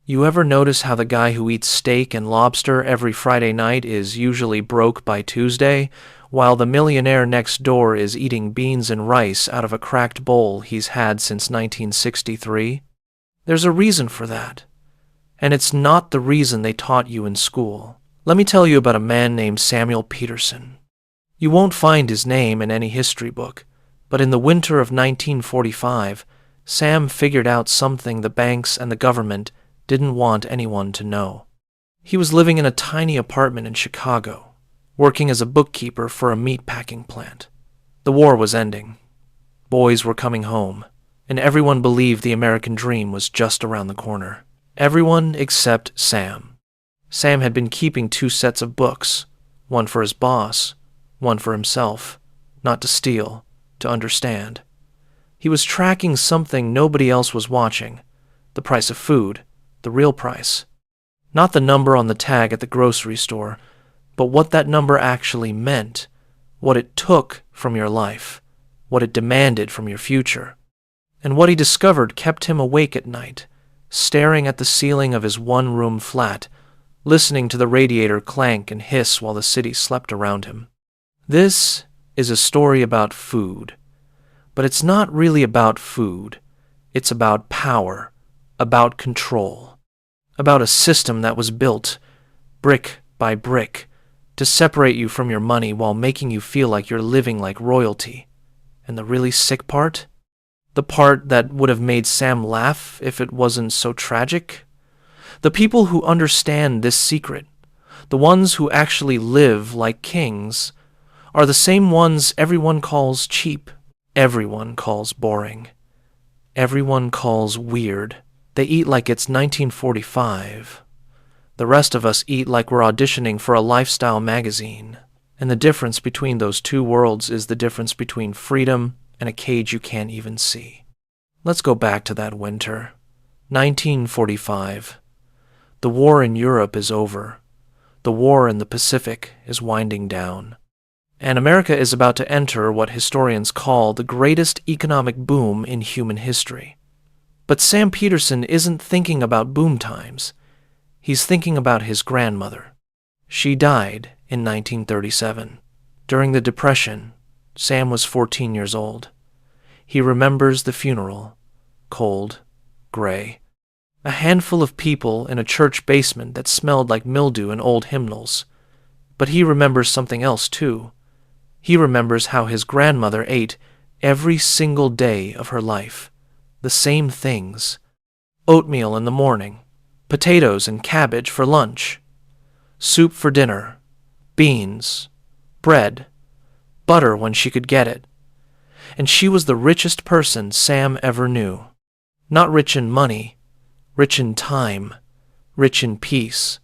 You ever notice how the guy who eats steak and lobster every Friday night is usually broke by Tuesday, while the millionaire next door is eating beans and rice out of a cracked bowl he's had since 1963? There's a reason for that, and it's not the reason they taught you in school. Let me tell you about a man named Samuel Peterson. You won't find his name in any history book, but in the winter of 1945, Sam figured out something the banks and the government didn't want anyone to know. He was living in a tiny apartment in Chicago, working as a bookkeeper for a meatpacking plant. The war was ending. Boys were coming home, and everyone believed the American dream was just around the corner. Everyone except Sam. Sam had been keeping 2 sets of books, one for his boss, one for himself, not to steal, to understand. He was tracking something nobody else was watching, the price of food, the real price. Not the number on the tag at the grocery store, but what that number actually meant, what it took from your life, what it demanded from your future. And what he discovered kept him awake at night, staring at the ceiling of his one-room flat, listening to the radiator clank and hiss while the city slept around him. This is a story about food, but it's not really about food. It's about power, about control, about a system that was built, brick by brick, to separate you from your money while making you feel like you're living like royalty. And the really sick part? The part that would have made Sam laugh if it wasn't so tragic? The people who understand this secret, the ones who actually live like kings, are the same ones everyone calls cheap, everyone calls boring, everyone calls weird. They eat like it's 1945. The rest of us eat like we're auditioning for a lifestyle magazine. And the difference between those two worlds is the difference between freedom and a cage you can't even see. Let's go back to that winter. 1945. The war in Europe is over. The war in the Pacific is winding down. And America is about to enter what historians call the greatest economic boom in human history. But Sam Peterson isn't thinking about boom times. He's thinking about his grandmother. She died in 1937. During the Depression, Sam was 14 years old. He remembers the funeral, cold, gray. A handful of people in a church basement that smelled like mildew and old hymnals. But he remembers something else too. He remembers how his grandmother ate every single day of her life. The same things. Oatmeal in the morning, potatoes and cabbage for lunch, soup for dinner, beans, bread, butter when she could get it. And she was the richest person Sam ever knew. Not rich in money, rich in time, rich in peace.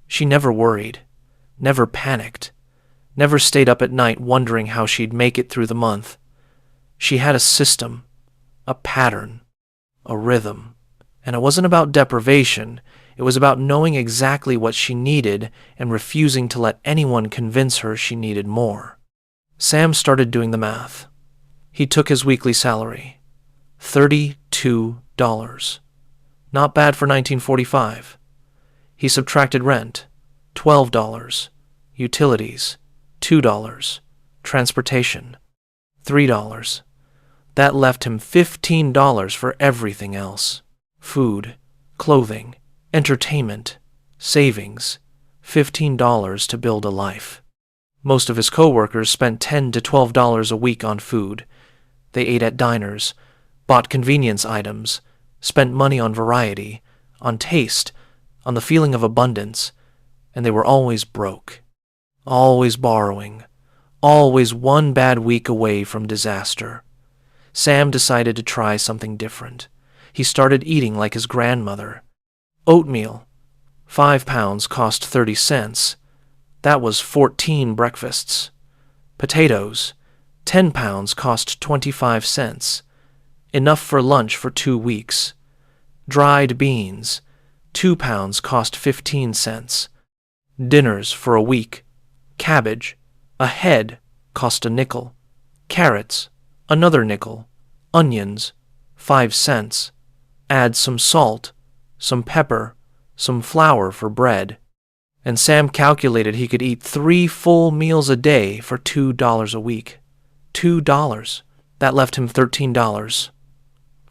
She never worried, never panicked, never stayed up at night wondering how she'd make it through the month. She had a system, a pattern, a rhythm. And it wasn't about deprivation. It was about knowing exactly what she needed and refusing to let anyone convince her she needed more. Sam started doing the math. He took his weekly salary, $32. Not bad for 1945. He subtracted rent, $12, utilities, $2, transportation, $3. That left him $15 for everything else. Food, clothing, entertainment, savings, $15 to build a life. Most of his coworkers spent $10 to $12 a week on food. They ate at diners, bought convenience items, spent money on variety, on taste, on the feeling of abundance, and they were always broke, always borrowing, always one bad week away from disaster. Sam decided to try something different. He started eating like his grandmother. Oatmeal, 5 pounds cost 30 cents. That was 14 breakfasts. Potatoes, 10 pounds cost 25 cents. Enough for lunch for 2 weeks. Dried beans, 2 pounds cost 15 cents. Dinners for a week. Cabbage, a head, cost a nickel. Carrots, another nickel. Onions, 5 cents. Add some salt, some pepper, some flour for bread. And Sam calculated he could eat 3 full meals a day for $2 a week. $2. That left him $13.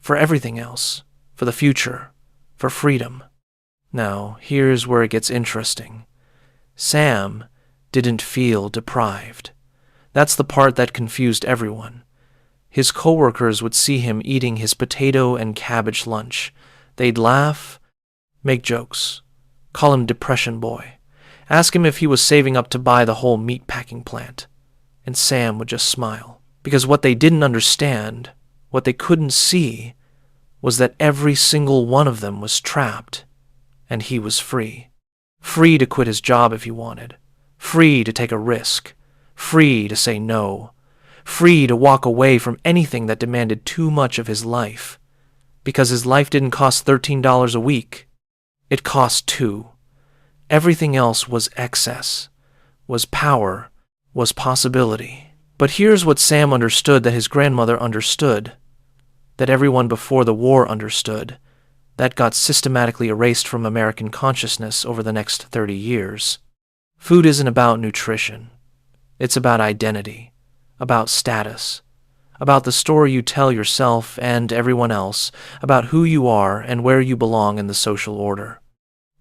For everything else. For the future. For freedom. Now, here's where it gets interesting. Sam didn't feel deprived. That's the part that confused everyone. His coworkers would see him eating his potato and cabbage lunch. They'd laugh, make jokes, call him Depression Boy, ask him if he was saving up to buy the whole meatpacking plant. And Sam would just smile. Because what they didn't understand, what they couldn't see, was that every single one of them was trapped, and he was free. Free to quit his job if he wanted. Free to take a risk. Free to say no. Free to walk away from anything that demanded too much of his life. Because his life didn't cost $13 a week. It cost $2. Everything else was excess, was power, was possibility. But here's what Sam understood that his grandmother understood, that everyone before the war understood, that got systematically erased from American consciousness over the next 30 years. Food isn't about nutrition. It's about identity, about status, about the story you tell yourself and everyone else, about who you are and where you belong in the social order.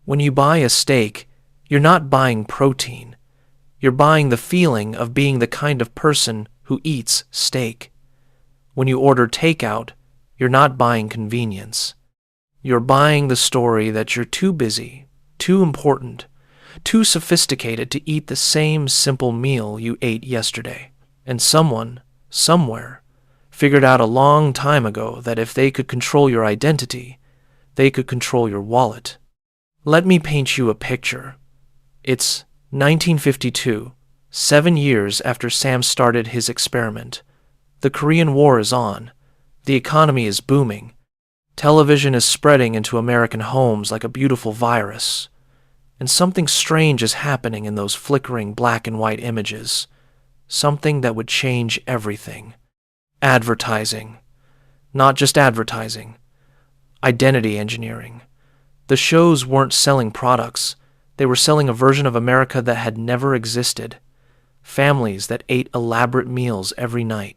When you buy a steak, you're not buying protein. You're buying the feeling of being the kind of person who eats steak. When you order takeout, you're not buying convenience. You're buying the story that you're too busy, too important, too sophisticated to eat the same simple meal you ate yesterday. And someone, somewhere, figured out a long time ago that if they could control your identity, they could control your wallet. Let me paint you a picture. It's 1952, 7 years after Sam started his experiment. The Korean War is on. The economy is booming. Television is spreading into American homes like a beautiful virus. And something strange is happening in those flickering black and white images. Something that would change everything. Advertising. Not just advertising. Identity engineering. The shows weren't selling products. They were selling a version of America that had never existed. Families that ate elaborate meals every night.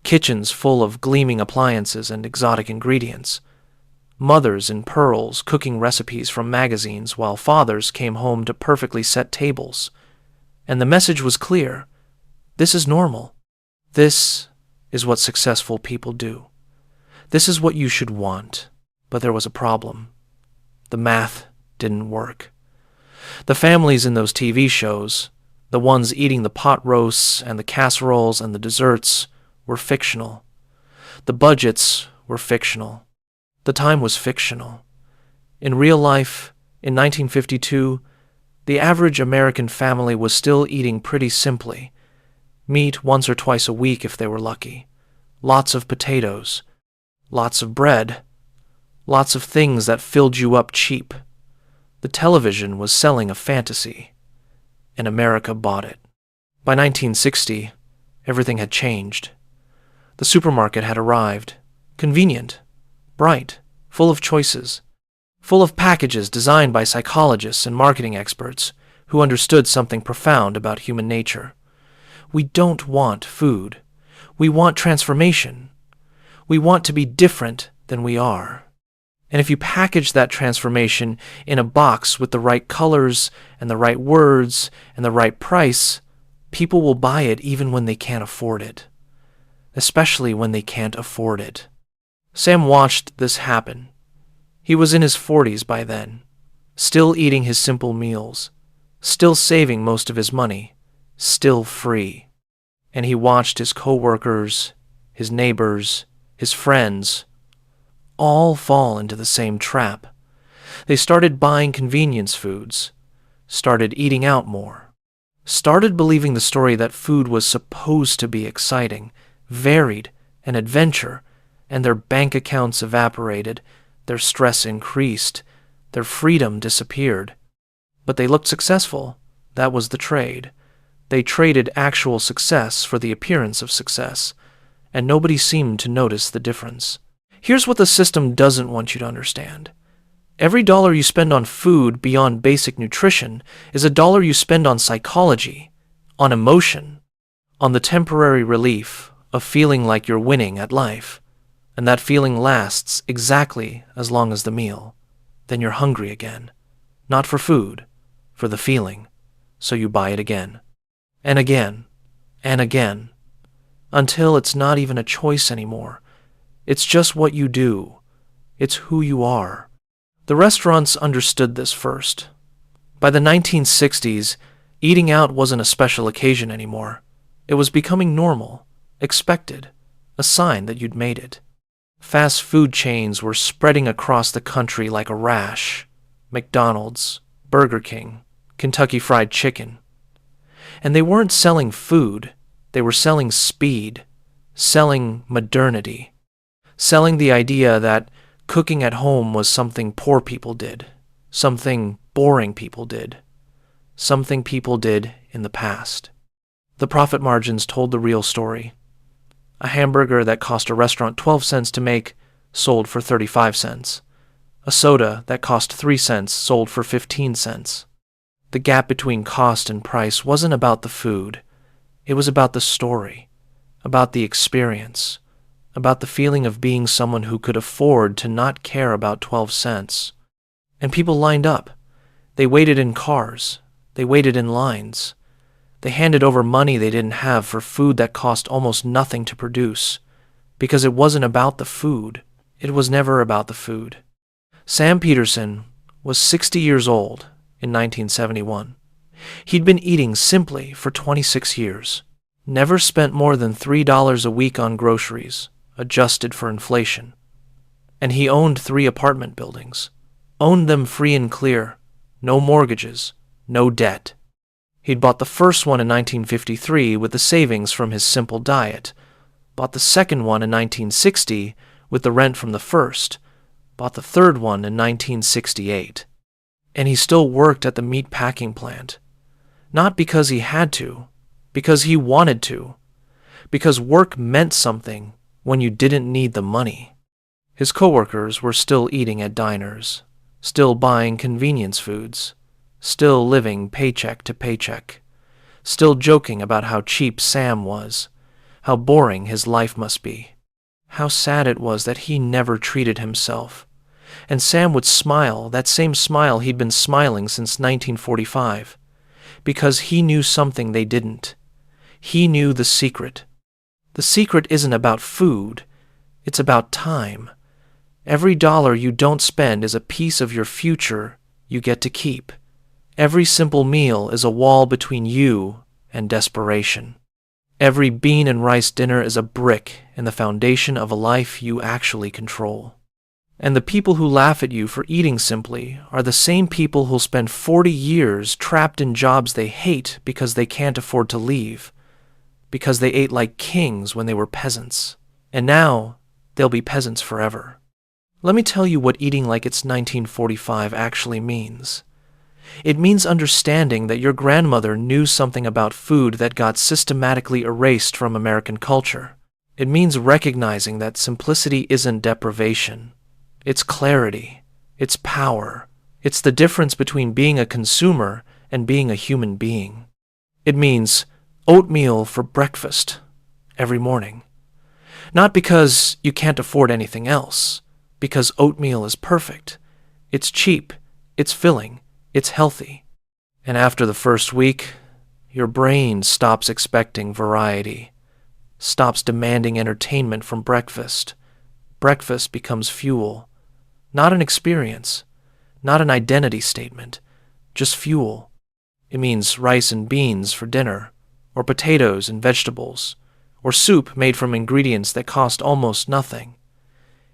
Kitchens full of gleaming appliances and exotic ingredients. Mothers in pearls cooking recipes from magazines while fathers came home to perfectly set tables. And the message was clear. This is normal. This is what successful people do. This is what you should want. But there was a problem. The math didn't work. The families in those TV shows, the ones eating the pot roasts and the casseroles and the desserts, were fictional. The budgets were fictional. The time was fictional. In real life, in 1952, the average American family was still eating pretty simply. Meat once or twice a week if they were lucky. Lots of potatoes. Lots of bread. Lots of things that filled you up cheap. The television was selling a fantasy, and America bought it. By 1960, everything had changed. The supermarket had arrived, convenient, bright, full of choices, full of packages designed by psychologists and marketing experts who understood something profound about human nature. We don't want food. We want transformation. We want to be different than we are. And if you package that transformation in a box with the right colors and the right words and the right price, people will buy it even when they can't afford it. Especially when they can't afford it. Sam watched this happen. He was in his 40s by then, still eating his simple meals, still saving most of his money, still free. And he watched his coworkers, his neighbors, his friends, all fall into the same trap. They started buying convenience foods, started eating out more, started believing the story that food was supposed to be exciting, varied, an adventure, and their bank accounts evaporated, their stress increased, their freedom disappeared. But they looked successful. That was the trade. They traded actual success for the appearance of success, and nobody seemed to notice the difference. Here's what the system doesn't want you to understand. Every dollar you spend on food beyond basic nutrition is a dollar you spend on psychology, on emotion, on the temporary relief of feeling like you're winning at life. And that feeling lasts exactly as long as the meal. Then you're hungry again. Not for food, for the feeling. So you buy it again. And again. And again. Until it's not even a choice anymore. It's just what you do. It's who you are. The restaurants understood this first. By the 1960s, eating out wasn't a special occasion anymore. It was becoming normal, expected, a sign that you'd made it. Fast food chains were spreading across the country like a rash. McDonald's, Burger King, Kentucky Fried Chicken. And they weren't selling food, they were selling speed, selling modernity, selling the idea that cooking at home was something poor people did, something boring people did, something people did in the past. The profit margins told the real story. A hamburger that cost a restaurant 12 cents to make sold for 35 cents. A soda that cost 3 cents sold for 15 cents. The gap between cost and price wasn't about the food. It was about the story, about the experience, about the feeling of being someone who could afford to not care about 12 cents. And people lined up. They waited in cars. They waited in lines. They handed over money they didn't have for food that cost almost nothing to produce, because it wasn't about the food. It was never about the food. Sam Peterson was 60 years old in 1971. He'd been eating simply for 26 years, never spent more than $3 a week on groceries, adjusted for inflation. And he owned 3 apartment buildings, owned them free and clear, no mortgages, no debt. He'd bought the first one in 1953 with the savings from his simple diet, bought the second one in 1960 with the rent from the first, bought the third one in 1968. And he still worked at the meat packing plant. Not because he had to, because he wanted to, because work meant something when you didn't need the money. His coworkers were still eating at diners, still buying convenience foods, still living paycheck to paycheck, still joking about how cheap Sam was, how boring his life must be, how sad it was that he never treated himself. And Sam would smile, that same smile he'd been smiling since 1945, because he knew something they didn't. He knew the secret. The secret isn't about food, it's about time. Every dollar you don't spend is a piece of your future you get to keep. Every simple meal is a wall between you and desperation. Every bean and rice dinner is a brick in the foundation of a life you actually control. And the people who laugh at you for eating simply are the same people who'll spend 40 years trapped in jobs they hate because they can't afford to leave, because they ate like kings when they were peasants, and now they'll be peasants forever. Let me tell you what eating like it's 1945 actually means. It means understanding that your grandmother knew something about food that got systematically erased from American culture. It means recognizing that simplicity isn't deprivation. It's clarity. It's power. It's the difference between being a consumer and being a human being. It means oatmeal for breakfast every morning. Not because you can't afford anything else, because oatmeal is perfect. It's cheap. It's filling. It's healthy. And after the first week, your brain stops expecting variety, stops demanding entertainment from breakfast. Breakfast becomes fuel, not an experience, not an identity statement, just fuel. It means rice and beans for dinner, or potatoes and vegetables, or soup made from ingredients that cost almost nothing.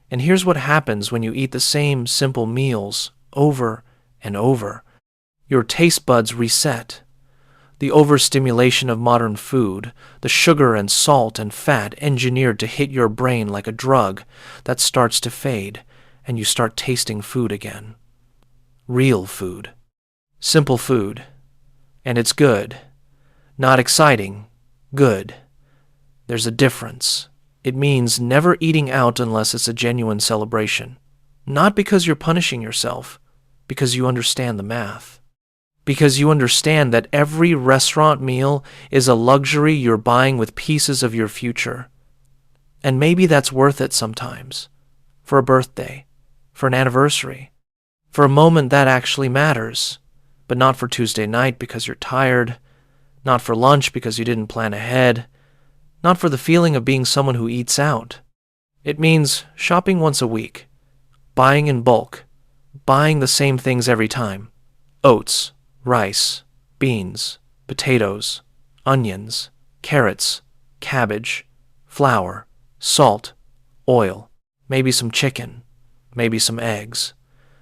And here's what happens when you eat the same simple meals over and over. Your taste buds reset. The overstimulation of modern food, the sugar and salt and fat engineered to hit your brain like a drug, that starts to fade, and you start tasting food again. Real food. Simple food. And it's good. Not exciting. Good. There's a difference. It means never eating out unless it's a genuine celebration. Not because you're punishing yourself, because you understand the math. Because you understand that every restaurant meal is a luxury you're buying with pieces of your future. And maybe that's worth it sometimes. For a birthday, for an anniversary, for a moment that actually matters, but not for Tuesday night because you're tired, not for lunch because you didn't plan ahead, not for the feeling of being someone who eats out. It means shopping once a week, buying in bulk, buying the same things every time: oats, rice, beans, potatoes, onions, carrots, cabbage, flour, salt, oil, maybe some chicken, maybe some eggs.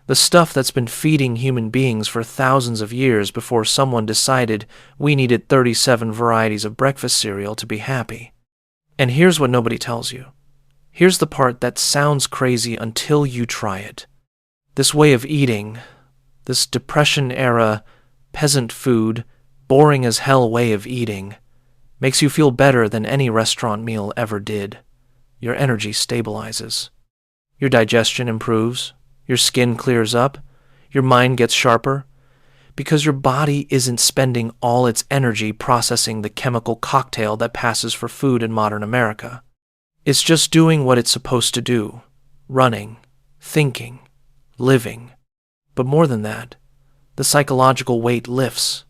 The stuff that's been feeding human beings for thousands of years before someone decided we needed 37 varieties of breakfast cereal to be happy. And here's what nobody tells you. Here's the part that sounds crazy until you try it. This way of eating, this Depression-era, peasant food, boring as hell way of eating, makes you feel better than any restaurant meal ever did. Your energy stabilizes. Your digestion improves. Your skin clears up. Your mind gets sharper. Because your body isn't spending all its energy processing the chemical cocktail that passes for food in modern America. It's just doing what it's supposed to do: running, thinking, living. But more than that, the psychological weight lifts.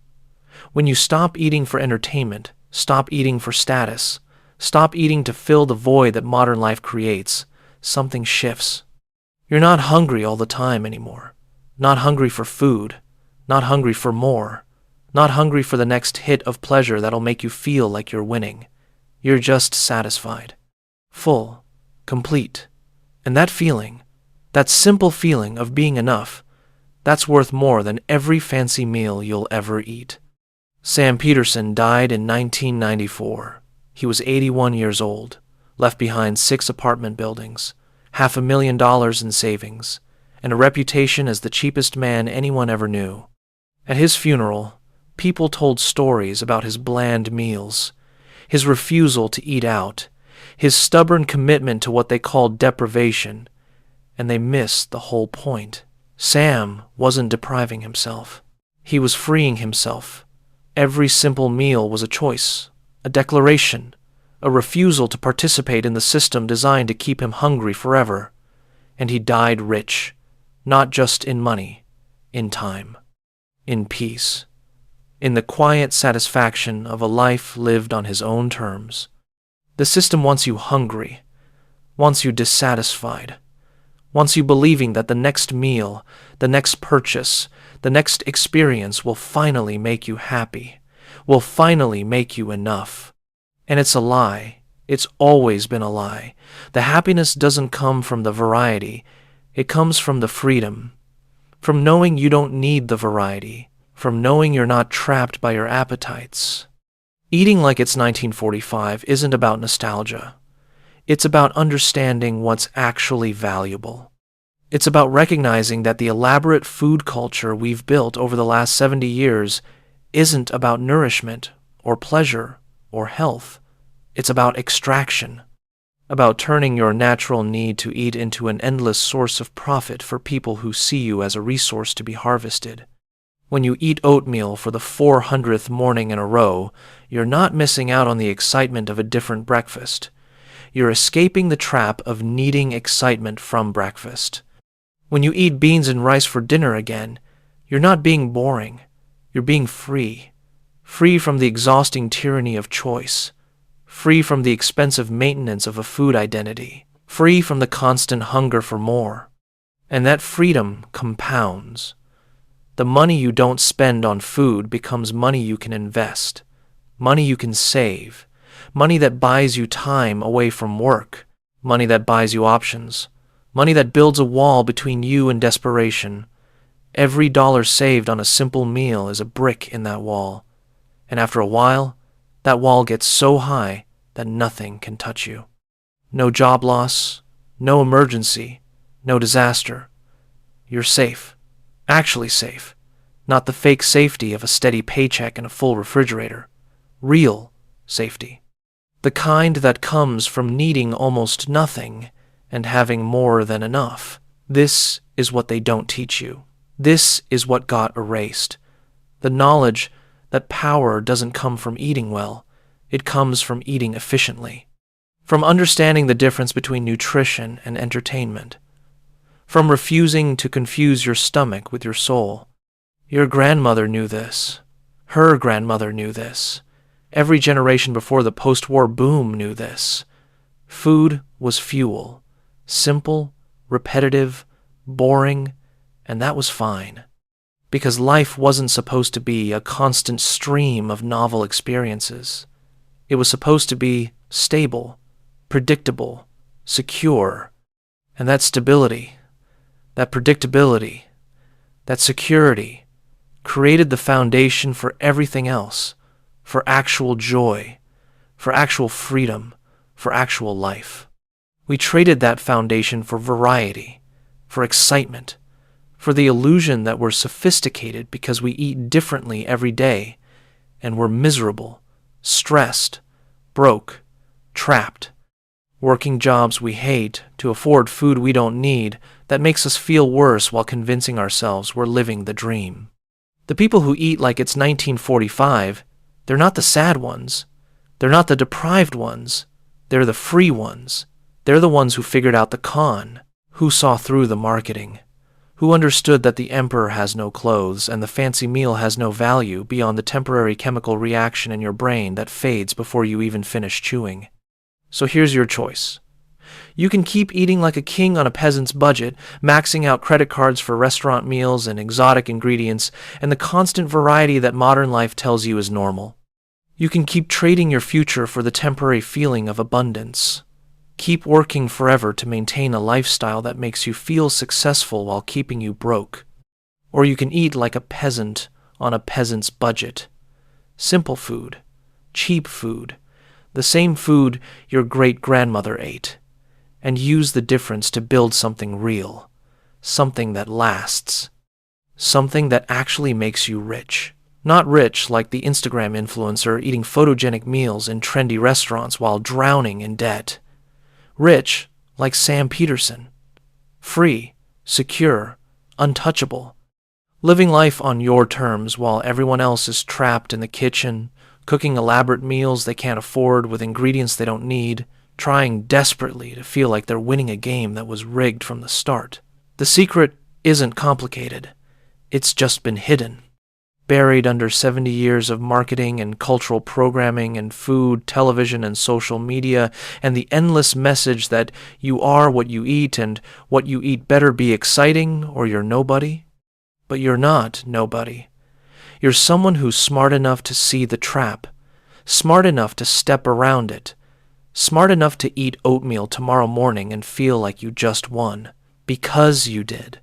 When you stop eating for entertainment, stop eating for status, stop eating to fill the void that modern life creates, something shifts. You're not hungry all the time anymore. Not hungry for food. Not hungry for more. Not hungry for the next hit of pleasure that'll make you feel like you're winning. You're just satisfied. Full. Complete. And that feeling, that simple feeling of being enough, that's worth more than every fancy meal you'll ever eat. Sam Peterson died in 1994. He was 81 years old, left behind 6 apartment buildings, $500,000 in savings, and a reputation as the cheapest man anyone ever knew. At his funeral, people told stories about his bland meals, his refusal to eat out, his stubborn commitment to what they called deprivation, and they missed the whole point. Sam wasn't depriving himself. He was freeing himself. Every simple meal was a choice, a declaration, a refusal to participate in the system designed to keep him hungry forever. And he died rich, not just in money, in time, in peace, in the quiet satisfaction of a life lived on his own terms. The system wants you hungry, wants you dissatisfied, wants you believing that the next meal, the next purchase, the next experience will finally make you happy, will finally make you enough. And it's a lie. It's always been a lie. The happiness doesn't come from the variety. It comes from the freedom, from knowing you don't need the variety, from knowing you're not trapped by your appetites. Eating like it's 1945 isn't about nostalgia. It's about understanding what's actually valuable. It's about recognizing that the elaborate food culture we've built over the last 70 years isn't about nourishment or pleasure or health. It's about extraction, about turning your natural need to eat into an endless source of profit for people who see you as a resource to be harvested. When you eat oatmeal for the 400th morning in a row, you're not missing out on the excitement of a different breakfast. You're escaping the trap of needing excitement from breakfast. When you eat beans and rice for dinner again, you're not being boring. You're being free. Free from the exhausting tyranny of choice. Free from the expensive maintenance of a food identity. Free from the constant hunger for more. And that freedom compounds. The money you don't spend on food becomes money you can invest. Money you can save. Money that buys you time away from work. Money that buys you options. Money that builds a wall between you and desperation. Every dollar saved on a simple meal is a brick in that wall. And after a while, that wall gets so high that nothing can touch you. No job loss, no emergency, no disaster. You're safe. Actually safe. Not the fake safety of a steady paycheck and a full refrigerator. Real safety. The kind that comes from needing almost nothing and having more than enough. This is what they don't teach you. This is what got erased. The knowledge that power doesn't come from eating well, it comes from eating efficiently. From understanding the difference between nutrition and entertainment. From refusing to confuse your stomach with your soul. Your grandmother knew this. Her grandmother knew this. Every generation before the post-war boom knew this. Food was fuel. Simple, repetitive, boring, and that was fine. Because life wasn't supposed to be a constant stream of novel experiences. It was supposed to be stable, predictable, secure. And that stability, that predictability, that security created the foundation for everything else, for actual joy, for actual freedom, for actual life. We traded that foundation for variety, for excitement, for the illusion that we're sophisticated because we eat differently every day, and we're miserable, stressed, broke, trapped, working jobs we hate to afford food we don't need that makes us feel worse while convincing ourselves we're living the dream. The people who eat like it's 1945, they're not the sad ones. They're not the deprived ones. They're the free ones. They're the ones who figured out the con, who saw through the marketing, who understood that the emperor has no clothes and the fancy meal has no value beyond the temporary chemical reaction in your brain that fades before you even finish chewing. So here's your choice. You can keep eating like a king on a peasant's budget, maxing out credit cards for restaurant meals and exotic ingredients and the constant variety that modern life tells you is normal. You can keep trading your future for the temporary feeling of abundance. Keep working forever to maintain a lifestyle that makes you feel successful while keeping you broke. Or you can eat like a peasant on a peasant's budget. Simple food, cheap food, the same food your great-grandmother ate. And use the difference to build something real, something that lasts, something that actually makes you rich. Not rich like the Instagram influencer eating photogenic meals in trendy restaurants while drowning in debt. Rich like Sam Peterson. Free, secure, untouchable. Living life on your terms while everyone else is trapped in the kitchen, cooking elaborate meals they can't afford with ingredients they don't need, trying desperately to feel like they're winning a game that was rigged from the start. The secret isn't complicated. It's just been hidden. Buried under 70 years of marketing and cultural programming and food, television, and social media, and the endless message that you are what you eat and what you eat better be exciting or you're nobody. But you're not nobody. You're someone who's smart enough to see the trap, smart enough to step around it, smart enough to eat oatmeal tomorrow morning and feel like you just won, because you did.